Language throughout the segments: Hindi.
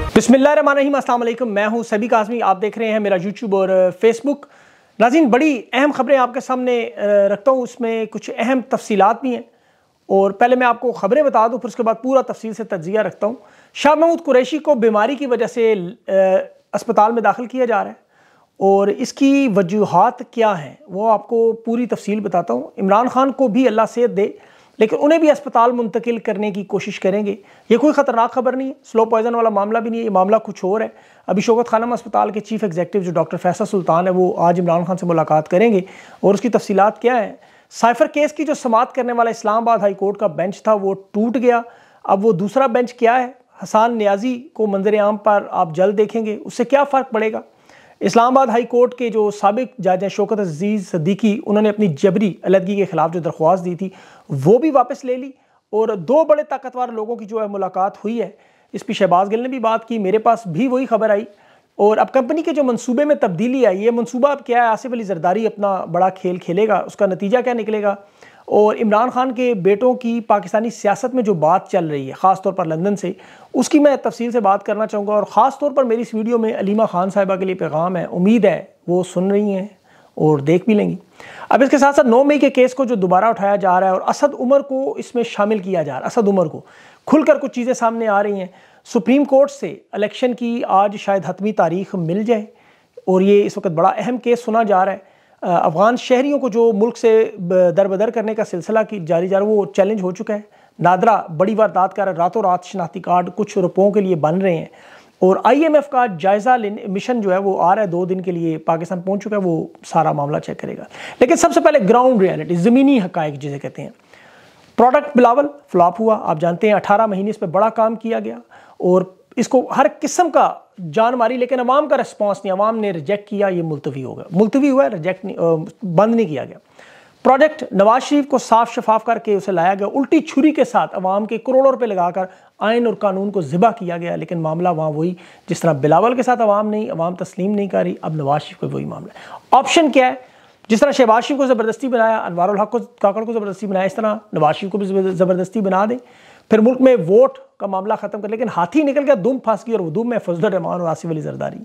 बिस्मिल्लाहिर्रहमानिर्रहीम, अस्सलाम वालेकुम। मैं हूं सबीक आज़मी, आप देख रहे हैं मेरा यूट्यूब और फेसबुक। नाज़रीन, बड़ी अहम खबरें आपके सामने रखता हूं, उसमें कुछ अहम तफसीलात भी हैं। और पहले मैं आपको खबरें बता दूं, फिर उसके बाद पूरा तफसील से तज्ज़िया रखता हूं। शाह महमूद कुरैशी को बीमारी की वजह से अस्पताल में दाखिल किया जा रहा है और इसकी वजूहात क्या हैं वो आपको पूरी तफसील बताता हूँ। इमरान खान को भी अल्लाह सेहत दे, लेकिन उन्हें भी अस्पताल मुंतकिल करने की कोशिश करेंगे। ये कोई ख़तरनाक खबर नहीं है, स्लो पॉइजन वाला मामला भी नहीं है, ये मामला कुछ और है। अभी शौकत खानम अस्पताल के चीफ एग्जीक्यूटिव जो डॉक्टर फैसल सुल्तान है, वो आज इमरान खान से मुलाकात करेंगे और उसकी तफसीलात क्या है। साइफर केस की जो समाअत करने वाला इस्लामाबाद हाई कोर्ट का बेंच था वो टूट गया। अब वो दूसरा बेंच क्या है, हसान नियाजी को मंजर आम पर आप जल्द देखेंगे, उससे क्या फ़र्क पड़ेगा। इस्लामाबाद हाई कोर्ट के जो साबिक जज हैं शौकत अजीज़ सिद्दीकी, उन्होंने अपनी जबरी अलहदगी के खिलाफ जो दरख्वास्त दी थी वो भी वापस ले ली। और दो बड़े ताकतवर लोगों की जो है मुलाकात हुई है, इस पर शहबाज गिल ने भी बात की, मेरे पास भी वही खबर आई। और अब कंपनी के जो मंसूबे में तब्दीली आई, ये मंसूबा अब क्या है, आसिफ अली जरदारी अपना बड़ा खेल खेलेगा, उसका नतीजा क्या निकलेगा। और इमरान खान के बेटों की पाकिस्तानी सियासत में जो बात चल रही है, ख़ास तौर पर लंदन से, उसकी मैं तफसील से बात करना चाहूँगा। और ख़ास तौर पर मेरी इस वीडियो में अलीमा खान साहिबा के लिए पैगाम है, उम्मीद है वो सुन रही हैं और देख भी लेंगी। अब इसके साथ साथ 9 मई के केस को जो दोबारा उठाया जा रहा है और असद उमर को इसमें शामिल किया जा रहा है, असद उमर को खुलकर कुछ चीज़ें सामने आ रही हैं। सुप्रीम कोर्ट से इलेक्शन की आज शायद हतमी तारीख मिल जाए और ये इस वक्त बड़ा अहम केस सुना जा रहा है। अफ़गान शहरियों को जो मुल्क से दर बदर करने का सिलसिला की जारी जा रहा है, वो चैलेंज हो चुका है। नादरा बड़ी वारदात कर रातों रात शनाख्ती कार्ड कुछ रुपयों के लिए बन रहे हैं। और IMF का जायज़ा मिशन जो है वो आ रहा है, 2 दिन के लिए पाकिस्तान पहुंच चुका है, वो सारा मामला चेक करेगा। लेकिन सबसे पहले ग्राउंड रियलिटी, ज़मीनी हक़ाइक़ जिसे कहते हैं। प्रोडक्ट बिलावल फ्लॉप हुआ, आप जानते हैं 18 महीने इस पर बड़ा काम किया गया और इसको हर किस्म का जान मारी, लेकिन अवाम का रिस्पॉन्स नहीं, अवाम ने रिजेक्ट किया, ये मुलतवी हो गया, मुलतवी हुआ, रिजेक्ट नहीं, बंद नहीं किया गया। प्रोजेक्ट नवाज शरीफ को साफ शफाफ करके उसे लाया गया, उल्टी छुरी के साथ अवाम के करोड़ों रुपए लगाकर आइन और कानून को ज़िबा किया गया, लेकिन मामला वहाँ वही, जिस तरह बिलावल के साथ अवाम तस्लीम नहीं कर रही, अब नवाज शरीफ को वही मामला है। ऑप्शन क्या है, जिस तरह शहबाज शरीफ को ज़बरदस्ती बनाया, अनवारुल हक काकड़ को ज़बरदस्ती बनाया, इस तरह नवाज शरीफ को भी ज़बरदस्ती बना दें, फिर मुल्क में वोट का मामला ख़त्म कर। लेकिन हाथी निकल गया, दुम फंस गई, और वो दुम में फजलुर रहमान और आसिफ अली जरदारी,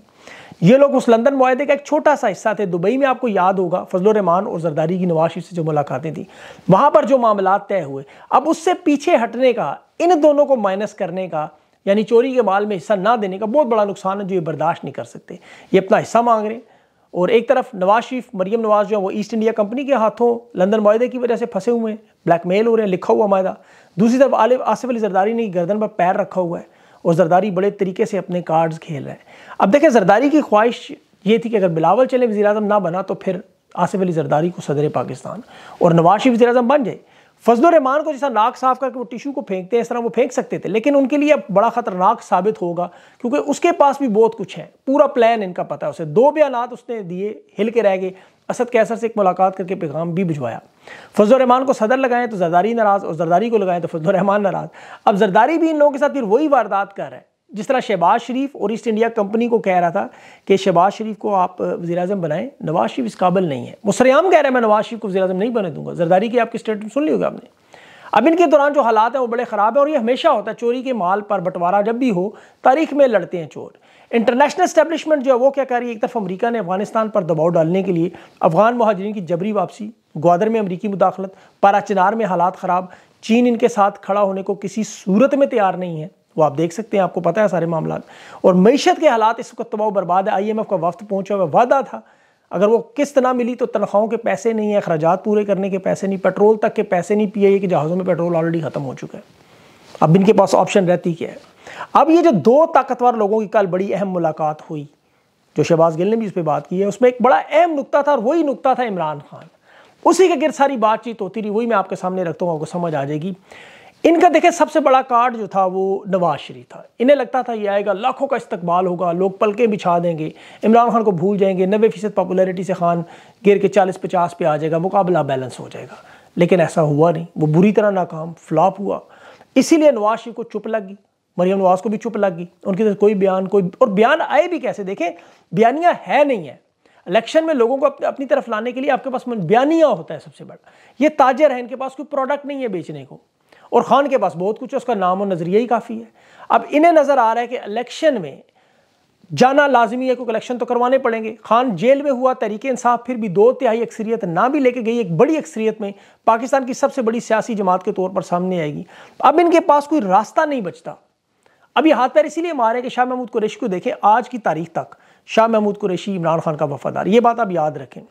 ये लोग उस लंदन मुआहदे का एक छोटा सा हिस्सा थे। दुबई में आपको याद होगा फजलुर रहमान और जरदारी की नवाज शरीफ से जो मुलाकातें थी, वहाँ पर जो मामला तय हुए, अब उससे पीछे हटने का, इन दोनों को माइनस करने का, यानी चोरी के माल में हिस्सा ना देने का बहुत बड़ा नुकसान है जो ये बर्दाश्त नहीं कर सकते। ये अपना हिस्सा मांग रहे हैं। और एक तरफ नवाज शरीफ, मरियम नवाज जो है वो ईस्ट इंडिया कंपनी के हाथों लंदन मुआहदे की वजह से फंसे हुए हैं, ब्लैकमेल हो रहे हैं, लिखा हुआ मायदा। दूसरी तरफ आसिफ अली जरदारी ने गर्दन पर पैर रखा हुआ है और जरदारी बड़े तरीके से अपने कार्ड्स खेल रहे हैं। अब देखें, जरदारी की ख्वाहिश ये थी कि अगर बिलावल चले वज़ीर-ए-आज़म ना बना तो फिर आसिफ अली जरदारी को सदर पाकिस्तान और नवाज शरीफ वज़ीर-ए-आज़म बन जाए। फजलुर रहमान को जैसा नाक साफ करके वो टिशू को फेंकते हैं, इस तरह वो फेंक सकते थे, लेकिन उनके लिए अब बड़ा खतरनाक साबित होगा, क्योंकि उसके पास भी बहुत कुछ है, पूरा प्लान इनका पता है उसे। 2 बयानात उसने दिए, हिल के रह गए। असद कैसर से एक मुलाकात करके पैगाम भी भिजवाया। फजलुर रहमान को सदर लगाएं तो जरदारी नाराज़, और जरदारी को लगाएं तो फजलुर रहमान नाराज़। अब जरदारी भी इन लोगों के साथ फिर वही वारदात कर रहा है, जिस तरह शहबाज शरीफ और ईस्ट इंडिया कंपनी को कह रहा था कि शहबाज शरीफ को आप वज़ीर-ए-आज़म बनाएं, नवाज शरीफ इस काबिल नहीं है। वो सरेआम कह रहा है मैं नवाज शरीफ को वज़ीर-ए-आज़म नहीं बने दूंगा। जरदारी की आपकी स्टेटमेंट सुन ली होगी आपने। अब इनके दौरान जो हालात हैं वो बड़े ख़राब है, और ये हमेशा होता है, चोरी के माल पर बंटवारा जब भी हो, तारीख में लड़ते हैं चोर। इंटरनेशनल एस्टेब्लिशमेंट जो है वो क्या कर रही है, एक तरफ अमेरिका ने अफगानिस्तान पर दबाव डालने के लिए अफगान महाजरीन की जबरी वापसी, ग्वादर में अमरीकी मुदाखलत, पाराचिनार में हालात ख़राब, चीन इनके साथ खड़ा होने को किसी सूरत में तैयार नहीं है, वो आप देख सकते हैं, आपको पता है सारे मामला। और मईशत के हालात इस वक्त तबाह बर्बाद है। IMF का वफ्द पहुंचा हुआ, वादा था अगर वो किस्त ना मिली तो तनख्वाहों के पैसे नहीं है, अखराजात पूरे करने के पैसे नहीं, पेट्रोल तक के पैसे नहीं। PIA के जहाज़ों में पेट्रोल ऑलरेडी ख़त्म हो चुका है। अब इनके पास ऑप्शन रहती क्या है। अब ये जो 2 ताकतवर लोगों की कल बड़ी अहम मुलाकात हुई, जो शहबाज गिल ने भी उस पर बात की है, उसमें एक बड़ा अहम नुकता था, और वही नुकता था इमरान खान। उसी के गिर्द सारी बातचीत होती रही, वही मैं आपके सामने रखता हूँ, आपको समझ आ जाएगी। इनका देखें सबसे बड़ा कार्ड जो था वो नवाज शरीफ था। इन्हें लगता था ये आएगा, लाखों का इस्तकबाल होगा, लोग पलकें बिछा देंगे, इमरान खान को भूल जाएंगे, 90% पॉपुलैरिटी से खान गिर के 40-50 पे आ जाएगा, मुकाबला बैलेंस हो जाएगा। लेकिन ऐसा हुआ नहीं, वो बुरी तरह नाकाम, फ्लॉप हुआ। इसीलिए नवाज शरीफ को चुप लग गई, मरियम नवाज को भी चुप लग गई, उनकी तरफ कोई बयान, कोई, और बयान आए भी कैसे, देखें बयानिया है नहीं है। इलेक्शन में लोगों को अपनी तरफ लाने के लिए आपके पास बयानिया होता है सबसे बड़ा। ये ताजर है, इनके पास कोई प्रोडक्ट नहीं है बेचने को। और खान के पास बहुत कुछ है, उसका नाम और नजरिया ही काफ़ी है। अब इन्हें नज़र आ रहा है कि इलेक्शन में जाना लाजमी है, क्योंकि इलेक्शन तो करवाने पड़ेंगे। खान जेल में हुआ, तहरीक इंसाफ फिर भी 2/3 अक्सरियत ना भी लेके गई, एक बड़ी अक्सरियत में पाकिस्तान की सबसे बड़ी सियासी जमात के तौर पर सामने आएगी। अब इनके पास कोई रास्ता नहीं बचता। अब ये हाथ पैर इसीलिए मारे कि शाह महमूद कुरैशी को देखें, आज की तारीख तक शाह महमूद कुरैशी इमरान खान का वफादार, ये बात आप याद रखें।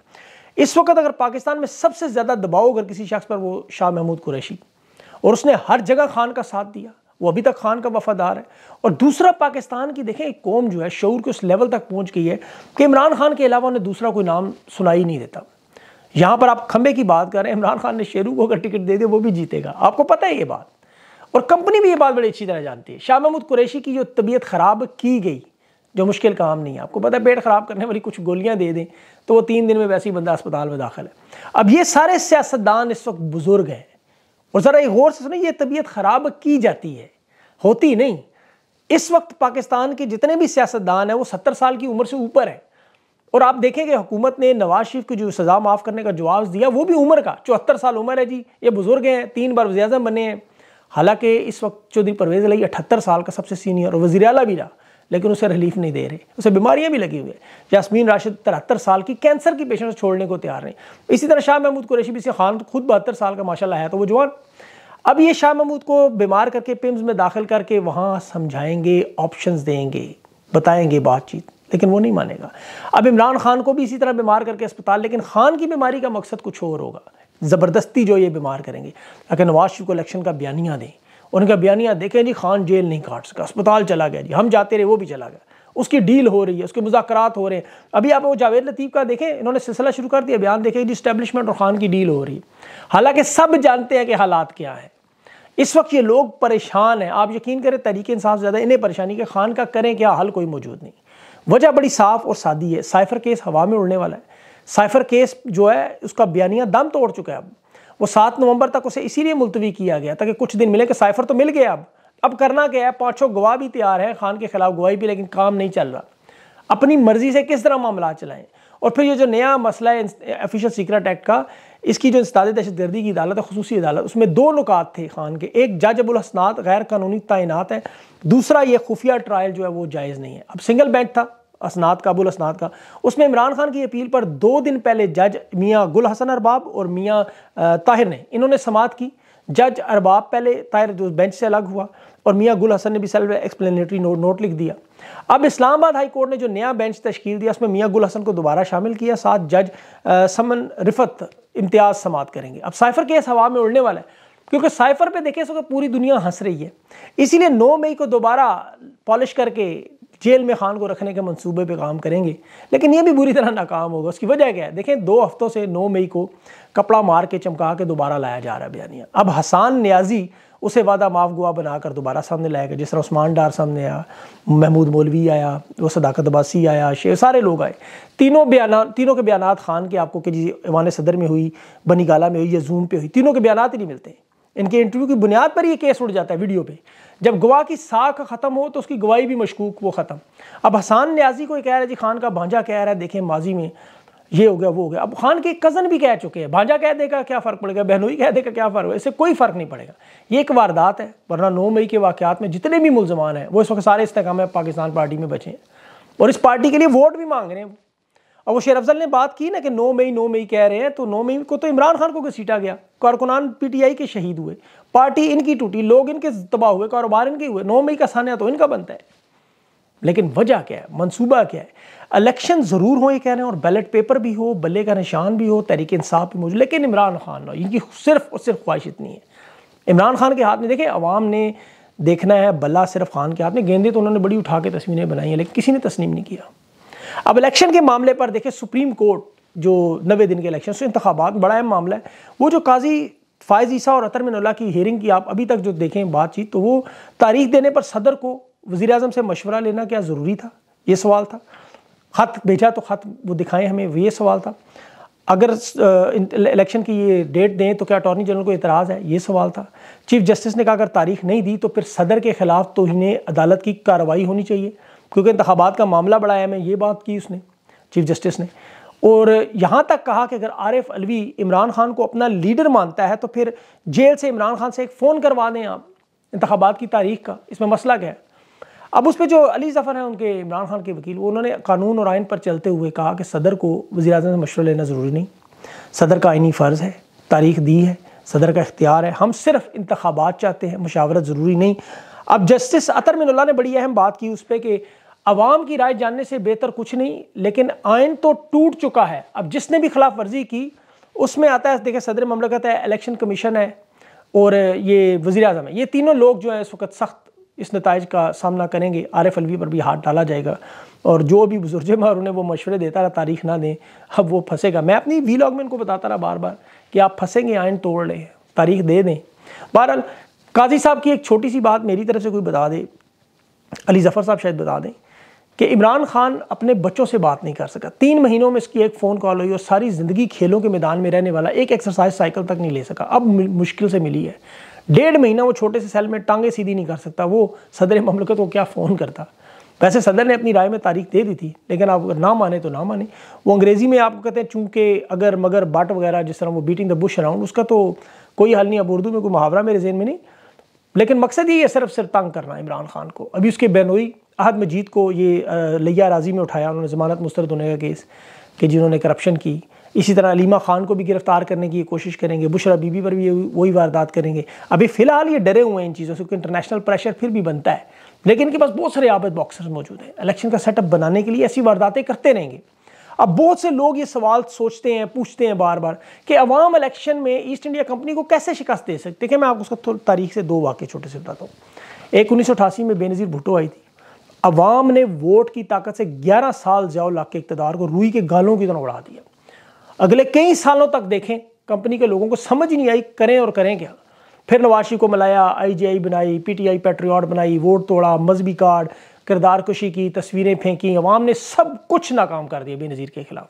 इस वक्त अगर पाकिस्तान में सबसे ज़्यादा दबाव अगर किसी शख्स पर, वो शाह महमूद कुरैशी, और उसने हर जगह खान का साथ दिया, वो अभी तक खान का वफादार है। और दूसरा, पाकिस्तान की देखें एक कौम जो है शऊर के उस लेवल तक पहुंच गई है कि इमरान खान के अलावा उन्हें दूसरा कोई नाम सुनाई नहीं देता। यहाँ पर आप खंबे की बात कर रहे हैं, इमरान खान ने शेरू को अगर टिकट दे दे वो भी जीतेगा, आपको पता है ये बात, और कंपनी भी ये बात बड़ी अच्छी तरह जानती है। शाह महमूद कुरैशी की जो तबीयत ख़राब की गई, जो मुश्किल काम नहीं है, आपको पता है पेट ख़राब करने वाली कुछ गोलियां दे दें तो वो 3 दिन में वैसे ही बंदा अस्पताल में दाखिल है। अब ये सारे सियासतदान इस वक्त बुजुर्ग हैं, और ज़रा एक गौर से सुनिए, ये तबीयत ख़राब की जाती है, होती नहीं। इस वक्त पाकिस्तान के जितने भी सियासतदान हैं वो 70 साल की उम्र से ऊपर है। और आप देखेंगे हुकूमत ने नवाज शरीफ को जो सज़ा माफ़ करने का जवाब दिया, वो भी उम्र का, 74 साल उम्र है जी, ये बुजुर्ग हैं, 3 बार वज़ीर-ए-आज़म बने हैं। हालांकि इस वक्त चौधरी परवेज़ इलाही 78 साल का सबसे सीनियर और वज़ीर आला भी रहा, लेकिन उसे रिलीफ नहीं दे रहे, उसे बीमारियां भी लगी हुई है। यास्मीन राशिद 73 साल की कैंसर की पेशेंट छोड़ने को तैयार नहीं। इसी तरह शाह महमूद कुरैशी भी, खान खुद 72 साल का माशाल्लाह है, तो वो जवान। अब ये शाह महमूद को बीमार करके पिम्स में दाखिल करके वहाँ समझाएंगे, ऑप्शंस देंगे, बताएंगे बातचीत, लेकिन वो नहीं मानेगा। अब इमरान खान को भी इसी तरह बीमार करके अस्पताल, लेकिन खान की बीमारी का मकसद कुछ और होगा, ज़बरदस्ती जो ये बीमार करेंगे ताकि नवाज शरीफ को इलेक्शन का बयानिया दें। उनका बयानिया देखें जी, खान जेल नहीं काट सका, अस्पताल चला गया जी, हम जाते रहे वो भी चला गया, उसकी डील हो रही है, उसके मुज़ाकरात हो रहे हैं। अभी आप वो जावेद लतीफ़ का देखें, इन्होंने सिलसिला शुरू कर दिया, बयान देखें जी, इस्टेब्लिशमेंट और खान की डील हो रही है। हालांकि सब जानते हैं कि हालात क्या है। इस वक्त ये लोग परेशान हैं, आप यकीन करें तहरीक इंसाफ ज़्यादा इन्हें परेशानी के, खान का करें क्या, हल कोई मौजूद नहीं। वजह बड़ी साफ और सादी है, साइफर केस हवा में उड़ने वाला है। साइफर केस जो है उसका बयानिया दम तोड़ चुका है। अब वो 7 नवंबर तक उसे इसीलिए मुलतवी किया गया ताकि कुछ दिन मिले कि साइफर तो मिल गया। अब करना क्या है, 5-6 गवाह भी तैयार हैं खान के खिलाफ गवाही भी, लेकिन काम नहीं चल रहा। अपनी मर्जी से किस तरह मामला चलाएं। और फिर ये जो नया मसला है ऑफिशियल सीक्रेट एक्ट का, इसकी जो इंसदाद दहशतगर्दी की अदालत है, खुसूसी अदालत, उसमें 2 नुकात थे खान के। एक, जज अबुल हसनात गैर कानूनी तैनात है। दूसरा, ये खुफिया ट्रायल जो है वो जायज़ नहीं है। अब सिंगल बेंच था असनाद का, अबुल हसनात का, उसमें इमरान खान की अपील पर 2 दिन पहले जज मियाँ गुल हसन अरबाब और मियाँ ताहिर ने, इन्होंने समाअत की। जज अरबाब पहले, ताहिर जो बेंच से अलग हुआ, और मियाँ गुल हसन ने भी सेल्फ एक्सप्लेनेटरी नोट लिख दिया। अब इस्लामाबाद हाई कोर्ट ने जो नया बेंच तश्कील दिया, उसमें मियाँ गुल हसन को दोबारा शामिल किया, साथ जज समन रिफत इम्तियाज़ समाअत करेंगे। अब साइफर केस हवा में उड़ने वाला है, क्योंकि साइफर पे देखें तो पूरी दुनिया हंस रही है। इसीलिए 9 मई को दोबारा पॉलिश करके जेल में खान को रखने के मंसूबे पे काम करेंगे, लेकिन ये भी बुरी तरह नाकाम होगा। उसकी वजह क्या है, देखें 2 हफ्तों से 9 मई को कपड़ा मार के चमका के दोबारा लाया जा रहा है बयानिया। अब हसान न्याजी उसे वादा माफ गुआ बनाकर दोबारा सामने लाएगा, जिस तरह उस्मान डार सामने आया, महमूद मौलवी आया, वो सदाकत अब्बासी आया, शेर, सारे लोग आए। तीनों के बयानात खान के आपको कि जी ऐवान सदर में हुई, बनी गाला में हुई या जूम पे हुई, तीनों के बयानात ही नहीं मिलते। इनके इंटरव्यू की बुनियाद पर ये केस उड़ जाता है वीडियो पे। जब गवाह की साख ख़त्म हो तो उसकी गवाही भी मशकूक, वो ख़त्म। अब हसान न्याजी को कह रहा है जी खान का भांजा कह रहा है, देखें माजी में ये हो गया वो हो गया। अब खान के कज़न भी कह चुके हैं, भांजा कह देगा क्या फ़र्क पड़ेगा, बहनोई कह देगा क्या फ़र्क, इससे कोई फ़र्क नहीं पड़ेगा। ये एक वारदात है, वरना 9 मई के वाक़यात में जितने भी मुलज़मान हैं वो इस वक्त सारे इस्तेकाम पाकिस्तान पार्टी में बचे हैं और इस पार्टी के लिए वोट भी मांग रहे हैं। और वो शेर अफजल ने बात की ना कि 9 मई कह रहे हैं, तो 9 मई को तो इमरान खान को घसीटा गया, कारकुनान PTI के शहीद हुए, पार्टी इनकी टूटी, लोग इनके तबाह हुए, कारोबार इनके हुए। 9 मई का सानिया तो इनका बनता है, लेकिन वजह क्या है, मनसूबा क्या है? इलेक्शन ज़रूर हो ये कह रहे हैं, और बैलेट पेपर भी हो, बल्ले का निशान भी हो, तहरीक इंसाफ भी मौजूद, लेकिन इमरान खान ना, इनकी सिर्फ और सिर्फ ख्वाहिश इतनी है। इमरान खान के हाथ में, देखें अवाम ने देखना है बल्ला सिर्फ खान के हाथ में। गेंदे तो उन्होंने बड़ी उठा के तस्वीरें बनाई हैं, लेकिन किसी ने तस्लीम नहीं किया। अब इलेक्शन के मामले पर देखें, सुप्रीम कोर्ट जो 90 दिन के इलेक्शन से इंतखाबात बड़ा अहम मामला है, वो जो काजी फ़ायज़ ईसा और अतर मिनल्ला की हियरिंग की आप अभी तक जो देखें बातचीत, तो वो तारीख देने पर सदर को वज़ीर-ए-आज़म से मशवरा लेना क्या ज़रूरी था, ये सवाल था। ख़त भेजा तो ख़त वो दिखाएं हमें, ये सवाल था। अगर इलेक्शन की ये डेट दें तो क्या अटॉर्नी जनरल को इतराज़ है, ये सवाल था। चीफ जस्टिस ने कहा अगर तारीख नहीं दी तो फिर सदर के ख़िलाफ़ तो इन्हें अदालत की कार्रवाई होनी चाहिए, क्योंकि इंतखाबात का मामला बड़ा अहम है, ये बात की उसने, चीफ जस्टिस ने। और यहाँ तक कहा कि अगर आरिफ अलवी इमरान खान को अपना लीडर मानता है तो फिर जेल से इमरान खान से एक फ़ोन करवा दें आप इंतखाबात की तारीख का, इसमें मसला क्या है। अब उस पर जो अली ज़फ़र हैं उनके इमरान खान के वकील, उन्होंने कानून और आइन पर चलते हुए कहा कि सदर को वज़ीर-ए-आज़म से मशवरा लेना ज़रूरी नहीं, सदर का आइनी फ़र्ज़ है, तारीख दी है, सदर का इख्तियार है, हम सिर्फ इंतखाबात चाहते हैं, मुशावरत ज़रूरी नहीं। अब जस्टिस अतर मिनुल्लाह ने बड़ी अहम बात की उस पर कि अवाम की राय जानने से बेहतर कुछ नहीं, लेकिन आइन तो टूट चुका है। अब जिसने भी खिलाफ वर्जी की उसमें आता है, देखिए सदर ममलकत है, इलेक्शन कमीशन है और ये वज़ीर-ए-आज़म है, ये तीनों लोग जो है इस वक्त सख्त इस नताइज का सामना करेंगे। आरिफ अलवी पर भी हाथ डाला जाएगा और जो भी बुजुर्ग और उन्हें वो मशवरे देता रहा तारीख ना दें, अब वो फंसेगा। मैं अपनी वीलॉग में इनको बताता रहा बार बार कि आप फंसेंगे, आइन तोड़ लें, तारीख दे दें। बहरहाल काजी साहब की एक छोटी सी बात मेरी तरफ से कोई बता दे, अली ज़फ़र साहब शायद बता दें कि इमरान खान अपने बच्चों से बात नहीं कर सका। 3 महीनों में इसकी एक फ़ोन कॉल हुई और सारी ज़िंदगी खेलों के मैदान में रहने वाला एक एक्सरसाइज साइकिल तक नहीं ले सका, अब मुश्किल से मिली है। 1.5 महीना वो छोटे से सेल में टांगे सीधी नहीं कर सकता, वो सदर ममलकत को क्या फ़ोन करता। वैसे सदर ने अपनी राय में तारीख दे दी थी, लेकिन आप अगर ना माने तो ना माने। वो अंग्रेज़ी में आपको कहते हैं चूँकि, अगर, मगर, बट वगैरह, जिस तरह वो बीटिंग द बुश अराउंड, उसका तो कोई हल नहीं। अब उर्दू में कोई मुहावरा मेरे ज़हन में नहीं, लेकिन मकसद ही है सिर्फ तंग करना इमरान खान को। अभी उसके बेनोई अहद मजीद को ये लिया राजी में उठाया, उन्होंने ज़मानत मुस्तरद होने का केस कि जिन्होंने करप्शन की। इसी तरह अलीमा खान को भी गिरफ्तार करने की कोशिश करेंगे, बुशरा बीबी पर भी वही वारदात करेंगे। अभी फ़िलहाल ये डरे हुए हैं इन चीज़ों से, क्योंकि इंटरनेशनल प्रेशर फिर भी बनता है, लेकिन इनके पास बहुत सारे आबिद बॉक्सर्स मौजूद हैं। इलेक्शन का सेटअप बनाने के लिए ऐसी वारदातें करते रहेंगे। अब बहुत से लोग ये सवाल सोचते हैं, पूछते हैं बार बार कि अवाम इलेक्शन में ईस्ट इंडिया कंपनी को कैसे शिकस्त दे सकते हैं। मैं आपको उसका तारीख से 2 वाक़े छोटे से बताता हूँ। एक 1988 में बेनज़ीर भुट्टो आई थी, अवाम ने वोट की ताकत से 11 साल ज़िया उल हक़ के इक़्तिदार को रुई के गालों की तरह उड़ा दिया। अगले कई सालों तक देखें, कंपनी के लोगों को समझ नहीं आई करें और करें क्या। फिर नवाशी को मिलाया, IGI बनाई, PTI पैट्रियट बनाई, वोट तोड़ा, मजहबी कार्ड, किरदार कशी की, तस्वीरें फेंकी, अवाम ने सब कुछ नाकाम कर दिया बेनज़ीर के खिलाफ।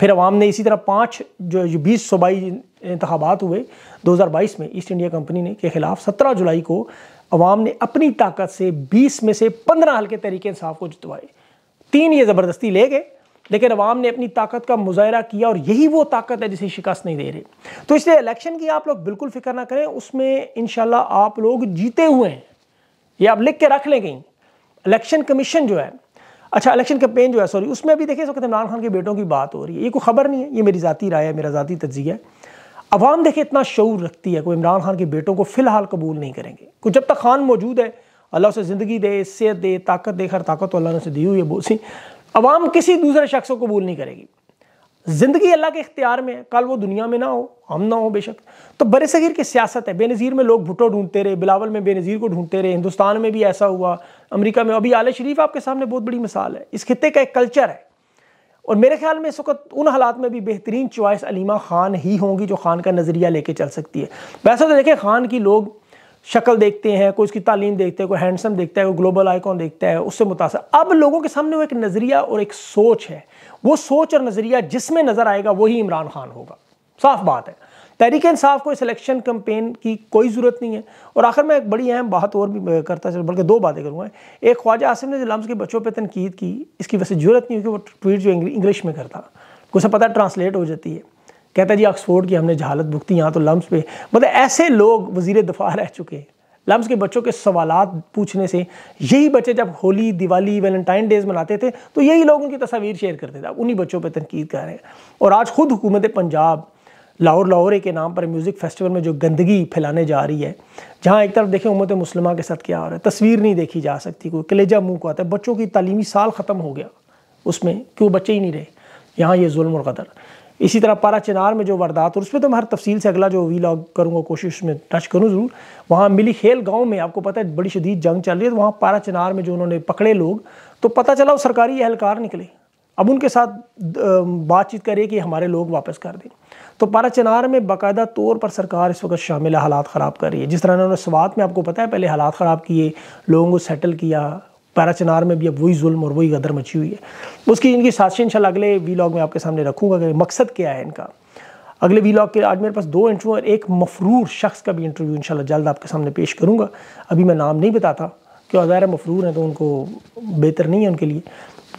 फिर अवाम ने इसी तरह 5 जो 20 सूबाई इंतखाबात हुए 2022 में ईस्ट इंडिया कंपनी ने के खिलाफ 17 जुलाई को अवाम ने अपनी ताकत से 20 में से 15 हल्के तरीके इंसाफ को जितवाए। 3 ये ज़बरदस्ती ले गए, लेकिन अवाम ने अपनी ताकत का मुजाहरा किया और यही वो ताकत है जिसे शिकस्त नहीं दे रही। तो इसलिए इलेक्शन की आप लोग बिल्कुल फिक्र ना करें, उसमें इंशाल्लाह आप लोग जीते हुए हैं, ये आप लिख के रख लें कहीं। इलेक्शन कमीशन जो है, अच्छा इलेक्शन कैंपेन जो है, सॉरी, उसमें भी देखिए इस वक्त इमरान खान के बेटों की बात हो रही है। ये कोई खबर नहीं है, ये मेरी ज़ाती राय है, मेरा ज़ाती तज्ज़िया है। अवाम देखिए इतना शऊर रखती है, कोई इमरान खान के बेटों को फ़िलहाल कबूल नहीं करेंगे। कुछ जब तक खान मौजूद है, अल्लाह उसे ज़िंदगी दे, सेहत दे, ताकत दे, खैर ताकत तो अल्लाह ने उसे दी हुई है बहुत सी, अवाम किसी दूसरे शख्स को कबूल नहीं करेगी। ज़िंदगी अल्लाह के इख्तियार में है, कल वो दुनिया में ना हो, हम ना हो बेशक। तो बरे सगीर की सियासत है। बेनज़ीर में लोग भुट्टो ढूंढते रहे, बिलावल में बेनज़ीर को ढूंढते रहे, हिंदुस्तान में भी ऐसा हुआ, अमेरिका में, अभी आले शरीफ आपके सामने बहुत बड़ी मिसाल है। इस खित्ते का एक कल्चर है और मेरे ख्याल में इस वक्त उन हालात में भी बेहतरीन चॉइस अलीमा खान ही होंगी जो खान का नज़रिया लेके चल सकती है। वैसे तो देखें खान की लोग शक्ल देखते हैं, कोई उसकी तालीम देखते हैं, कोई हैंडसम देखता है, कोई ग्लोबल आइकॉन देखता है, उससे मुतासर। अब लोगों के सामने वो एक नज़रिया और एक सोच है, वो सोच और नज़रिया जिसमें नज़र आएगा वही इमरान खान होगा, साफ बात है। तहरीक इंसाफ को इस इलेक्शन कैंपेन की कोई ज़रूरत नहीं है। और आखिर में एक बड़ी अहम बात और भी करता चल, बल्कि 2 बातें करूँगा। एक ख्वाजा आसिम ने जो लम्स के बच्चों पर तनकीद की, इसकी वैसे ज़रूरत नहीं है कि वो ट्वीट जो इंग्लिश में करता, कुछ पता ट्रांसलेट हो जाती है, कहता है जी ऑक्सफोर्ड की हमने जहालत भुगती, यहाँ तो लम्स पे, मतलब ऐसे लोग वज़ीर दिफा रह चुके हैं। लम्स के बच्चों के सवालात पूछने से, यही बच्चे जब होली, दिवाली, वैलेंटाइन डेज मनाते थे तो यही लोग उनकी तस्वीर शेयर करते थे, उन्हीं बच्चों पर तनकीद कर रहे हैं। और आज खुद हुकूमत पंजाब लाहौर के नाम पर म्यूज़िक फेस्टिवल में जो गंदगी फैलाने जा रही है, जहाँ एक तरफ देखें उम्मत मुस्लिमा के साथ क्या हो रहा है, तस्वीर नहीं देखी जा सकती, कोई कलेजा मुँह को आता है, बच्चों की तालीमी साल ख़त्म हो गया उसमें कि वो बच्चे ही नहीं रहे, यहाँ ये जुल्म और क़दर। इसी तरह पारा चिनार में जो वारदात, और उसमें तो मैं हर तफसील से अगला जो वीलॉग करूँगा कोशिश में टच करूँ ज़रूर। वहाँ मिली खेल गाँव में आपको पता है बड़ी शदीद जंग चल रही है, तो वहाँ पारा चिनार में जो उन्होंने पकड़े लोग, तो पता चला वो सरकारी एहलकार निकले। अब उनके साथ बातचीत करें कि हमारे लोग वापस कर दें। तो पारा चिनार में बाकायदा तौर पर सरकार इस वक्त शामिल है, हालात ख़राब कर रही है। जिस तरह उन्होंने स्वात में आपको पता है पहले हालात ख़राब किए, लोगों को सेटल किया, पारा चिनार में भी अब वही जुल्म और वही गदर मची हुई है। उसकी इनकी साजिश इंशाल्लाह अगले वीलॉग में आपके सामने रखूँगा कि मकसद क्या है इनका। अगले वीलॉग के आज मेरे पास 2 इंटरव्यू और एक मफरूर शख्स का भी इंटरव्यू इंशाल्लाह जल्द आपके सामने पेश करूँगा। अभी मैं नाम नहीं बताता, क्यों ज़ाहिर मफरूर हैं तो उनको बेहतर नहीं है उनके लिए,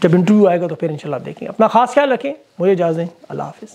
जब इंटरव्यू आएगा तो फिर इंशाल्लाह देखेंगे। अपना ख़ास ख्याल रखें, मुझे इजाज़त दें, अल्लाह हाफ़िज़।